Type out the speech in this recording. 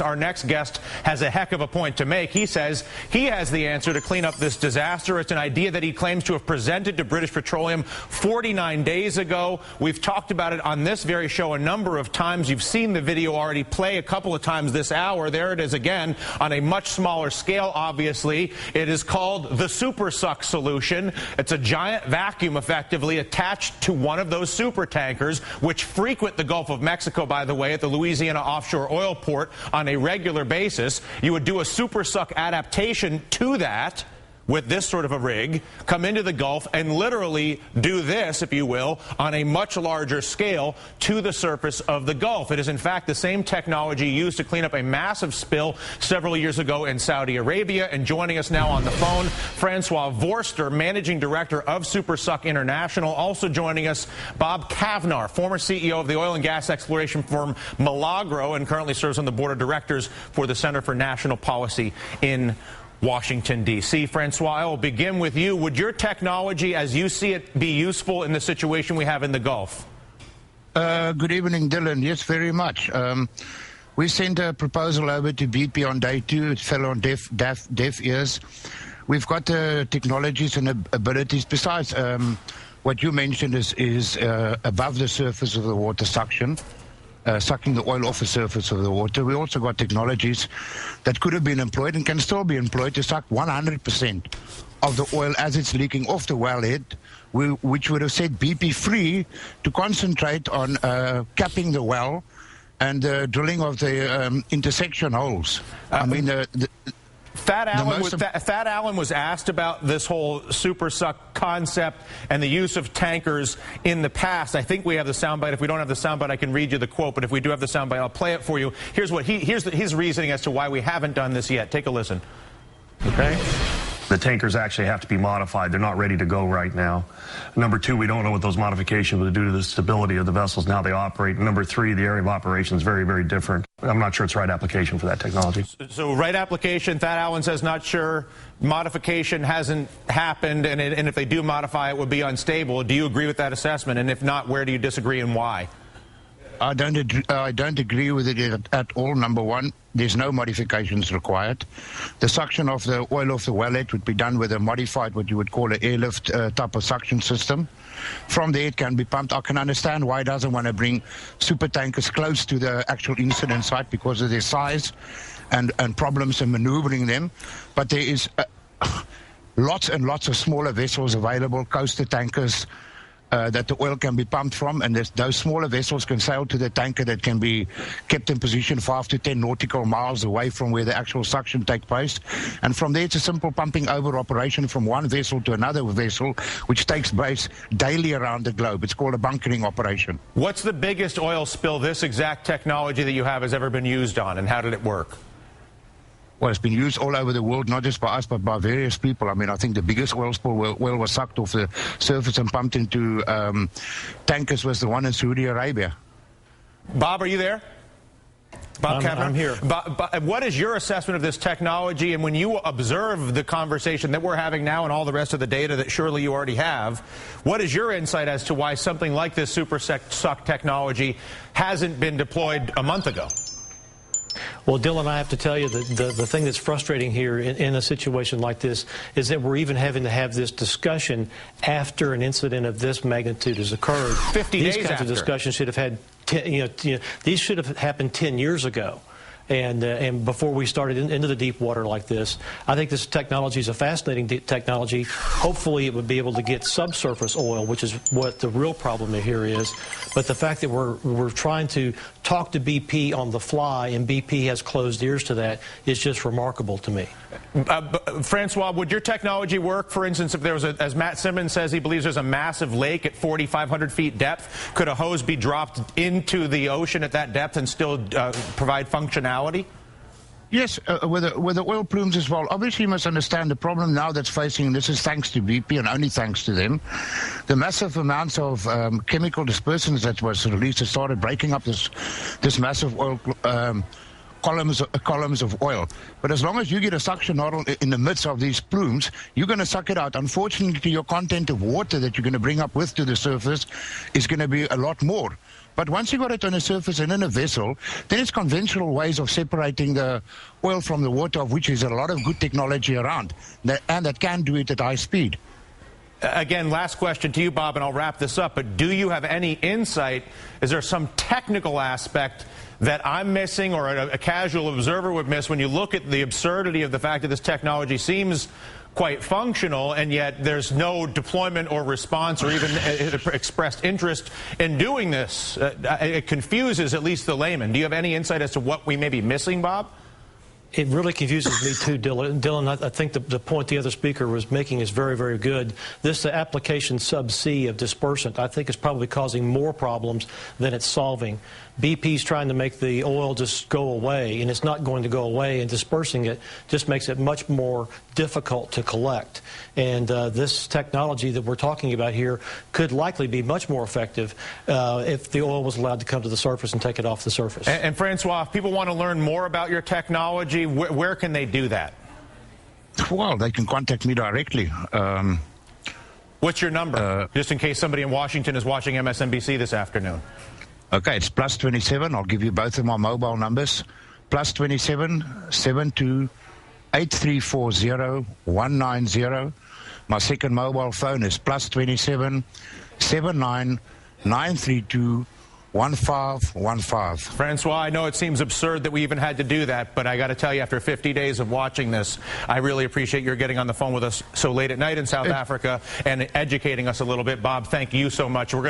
But our next guest has a heck of a point to make. He says he has the answer to clean up this disaster. It's an idea that he claims to have presented to British Petroleum 49 days ago. We've talked about it on this very show a number of times. You've seen the video already play a couple of times this hour. There it is again on a much smaller scale, obviously. It is called the super suck solution. It's a giant vacuum effectively attached to one of those super tankers, which frequent the Gulf of Mexico, by the way, at the Louisiana offshore oil port on a regular basis. You would do a super suck adaptation to that with this sort of a rig, come into the Gulf and literally do this, if you will, on a much larger scale to the surface of the Gulf. It is, in fact, the same technology used to clean up a massive spill several years ago in Saudi Arabia. And joining us now on the phone, Francois Vorster, Managing Director of Super Suck International. Also joining us, Bob Kavnar, former CEO of the oil and gas exploration firm Milagro and currently serves on the board of directors for the Center for National Policy in Washington, D.C. Francois, I will begin with you. Would your technology, as you see it, be useful in the situation we have in the Gulf? Good evening, Dylan. Yes, very much. We sent a proposal over to BP on day 2. It fell on deaf ears. We've got the technologies and abilities. Besides, what you mentioned is above the surface of the water suction. Sucking the oil off the surface of the water. We also got technologies that could have been employed and can still be employed to suck 100% of the oil as it's leaking off the wellhead, which would have set BP free to concentrate on capping the well and drilling of the intersection holes. I mean, Fat Allen was asked about this whole super suck concept and the use of tankers in the past. I think we have the soundbite. If we don't have the soundbite, I can read you the quote. But if we do have the soundbite, I'll play it for you. Here's what here's his reasoning as to why we haven't done this yet. Take a listen. Okay. The tankers actually have to be modified. They're not ready to go right now. Number 2, we don't know what those modifications will do to the stability of the vessels and how they operate. Number 3, the area of operation is very, very different. I'm not sure it's the right application for that technology. So right application, Thad Allen says not sure. Modification hasn't happened, and if they do modify it, would be unstable. Do you agree with that assessment? And if not, where do you disagree and why? I don't agree with it at all. Number 1, there's no modifications required. The suction of the oil off the wellhead would be done with a modified, what you would call an airlift type of suction system. From there, it can be pumped. I can understand why it doesn't want to bring super tankers close to the actual incident site because of their size and problems in maneuvering them. But there is lots and lots of smaller vessels available, coaster tankers, that the oil can be pumped from, and those smaller vessels can sail to the tanker that can be kept in position 5 to 10 nautical miles away from where the actual suction takes place. And from there, it's a simple pumping over operation from one vessel to another vessel, which takes place daily around the globe. It's called a bunkering operation. What's the biggest oil spill this exact technology that you have has ever been used on, and how did it work? Well, it's been used all over the world, not just by us, but by various people. I mean, I think the biggest oil spill where oil was sucked off the surface and pumped into tankers was the one in Saudi Arabia. Bob, are you there? Bob Kavanaugh? I'm here. Bob, what is your assessment of this technology? And when you observe the conversation that we're having now and all the rest of the data that surely you already have, what is your insight as to why something like this super suck technology hasn't been deployed a month ago? Well, Dylan, I have to tell you that the thing that's frustrating here in a situation like this is that we're even having to have this discussion after an incident of this magnitude has occurred. 50 days after. These kinds of discussions should have had, these should have happened 10 years ago. And before we started into the deep water like this. I think this technology is a fascinating technology. Hopefully it would be able to get subsurface oil, which is what the real problem here is. But the fact that we're trying to talk to BP on the fly and BP has closed ears to that is just remarkable to me. Francois, would your technology work, for instance, if there was, as Matt Simmons says, he believes there's a massive lake at 4,500 feet depth? Could a hose be dropped into the ocean at that depth and still provide functionality? Yes, with the oil plumes as well. Obviously, you must understand the problem now that's facing, and this is thanks to BP and only thanks to them, the massive amounts of chemical dispersants that was released that started breaking up this massive oil columns of oil. But as long as you get a suction nozzle in the midst of these plumes, you're going to suck it out. Unfortunately, your content of water that you're going to bring up to the surface is going to be a lot more. But once you got it on a surface and in a vessel, then it's conventional ways of separating the oil from the water, of which is a lot of good technology around, and that can do it at high speed. Again, last question to you, Bob, and I'll wrap this up, but do you have any insight? Is there some technical aspect that I'm missing or a casual observer would miss when you look at the absurdity of the fact that this technology seems quite functional, and yet there's no deployment or response or even expressed interest in doing this? It confuses at least the layman. Do you have any insight as to what we may be missing, Bob? It really confuses me too, Dylan. I think the point the other speaker was making is very, very good. This application sub-C of dispersant, I think, is probably causing more problems than it's solving. BP's trying to make the oil just go away, and it's not going to go away, and dispersing it just makes it much more difficult to collect. And this technology that we're talking about here could likely be much more effective if the oil was allowed to come to the surface and take it off the surface. And Francois, if people want to learn more about your technology, where can they do that? Well, they can contact me directly. What's your number, just in case somebody in Washington is watching MSNBC this afternoon? Okay, it's +27. I'll give you both of my mobile numbers. +27 72 8340 190. My second mobile phone is +27 79 932 1515. Francois, I know it seems absurd that we even had to do that, but I got to tell you, after 50 days of watching this, I really appreciate your getting on the phone with us so late at night in South Africa and educating us a little bit. Bob, thank you so much.